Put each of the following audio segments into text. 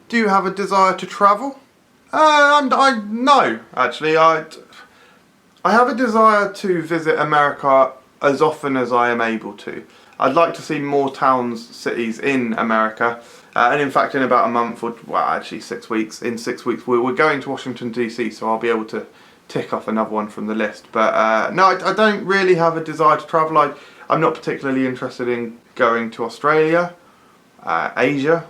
Do you have a desire to travel? No, actually. I have a desire to visit America as often as I am able to. I'd like to see more towns, cities in America. And in fact, in about a month, or well, actually 6 weeks, in 6 weeks, we're going to Washington DC, so I'll be able to tick off another one from the list. But no, I don't really have a desire to travel. I'm not particularly interested in going to Australia, Asia,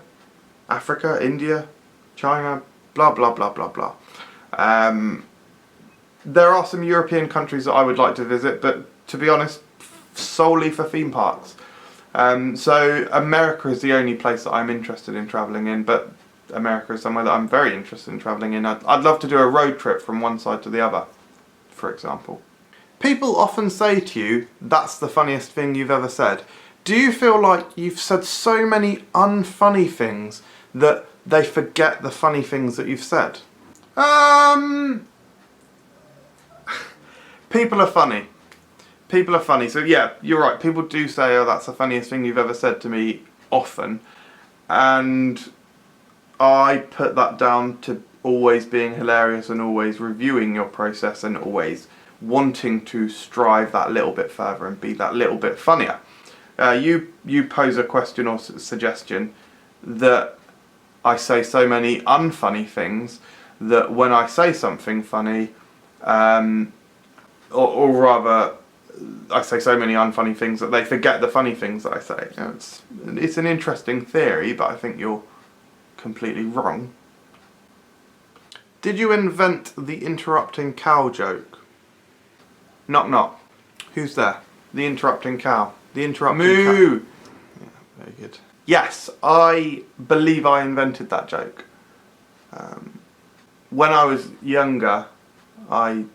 Africa, India, China, blah blah blah blah blah. There are some European countries that I would like to visit, but to be honest, solely for theme parks. So America is the only place that I'm interested in travelling in, but America is somewhere that I'm very interested in travelling in. I'd love to do a road trip from one side to the other, for example. People often say to you, that's the funniest thing you've ever said. Do you feel like you've said so many unfunny things that they forget the funny things that you've said? People are funny. People are funny. So yeah, you're right. People do say, oh, that's the funniest thing you've ever said to me often. And I put that down to always being hilarious and always reviewing your process and always wanting to strive that little bit further and be that little bit funnier. You pose a question or suggestion that I say so many unfunny things that when I say something funny, or rather, I say so many unfunny things that they forget the funny things that I say. You know, it's an interesting theory, but I think you're completely wrong. Did you invent the interrupting cow joke? Knock knock. Who's there? The interrupting cow. The interrupting moo. Cow. Yeah, very good. Yes, I believe I invented that joke. When I was younger, I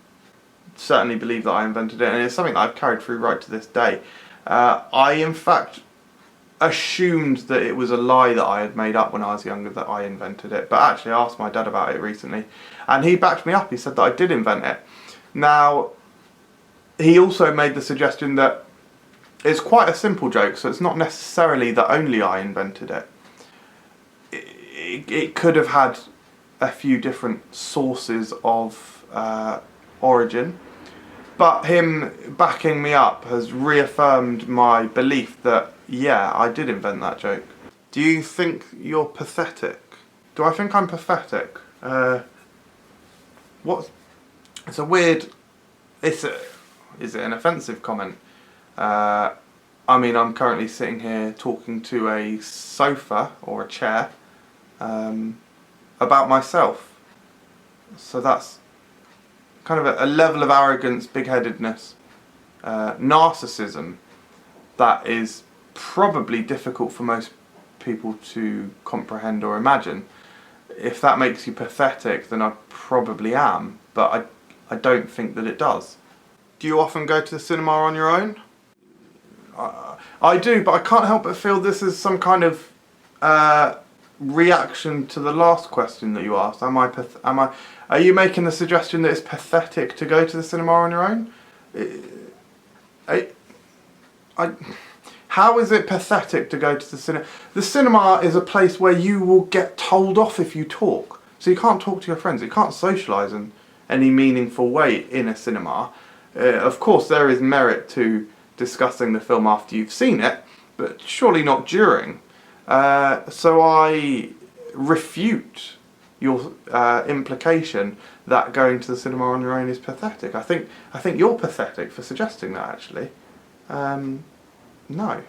certainly believe that I invented it, and it's something that I've carried through right to this day. I in fact assumed that it was a lie that I had made up when I was younger, that I invented it, but actually I asked my dad about it recently and he backed me up. He said that I did invent it. Now, he also made the suggestion that it's quite a simple joke, so it's not necessarily that only I invented it. It could have had a few different sources of origin, but him backing me up has reaffirmed my belief that, yeah, I did invent that joke. Do you think you're pathetic? Do I think I'm pathetic? It's a weird... Is it an offensive comment? I mean, I'm currently sitting here talking to a sofa or a chair about myself. So that's kind of a level of arrogance, big-headedness, narcissism that is probably difficult for most people to comprehend or imagine. If that makes you pathetic, then I probably am, but I don't think that it does. Do you often go to the cinema on your own? I do, but I can't help but feel this is some kind of reaction to the last question that you asked. Are you making the suggestion that it's pathetic to go to the cinema on your own? How is it pathetic to go to the cinema? The cinema is a place where you will get told off if you talk. So you can't talk to your friends. You can't socialise in any meaningful way in a cinema. Of course, there is merit to discussing the film after you've seen it, but surely not during. So I refute your implication that going to the cinema on your own is pathetic. I think you're pathetic for suggesting that, actually. No.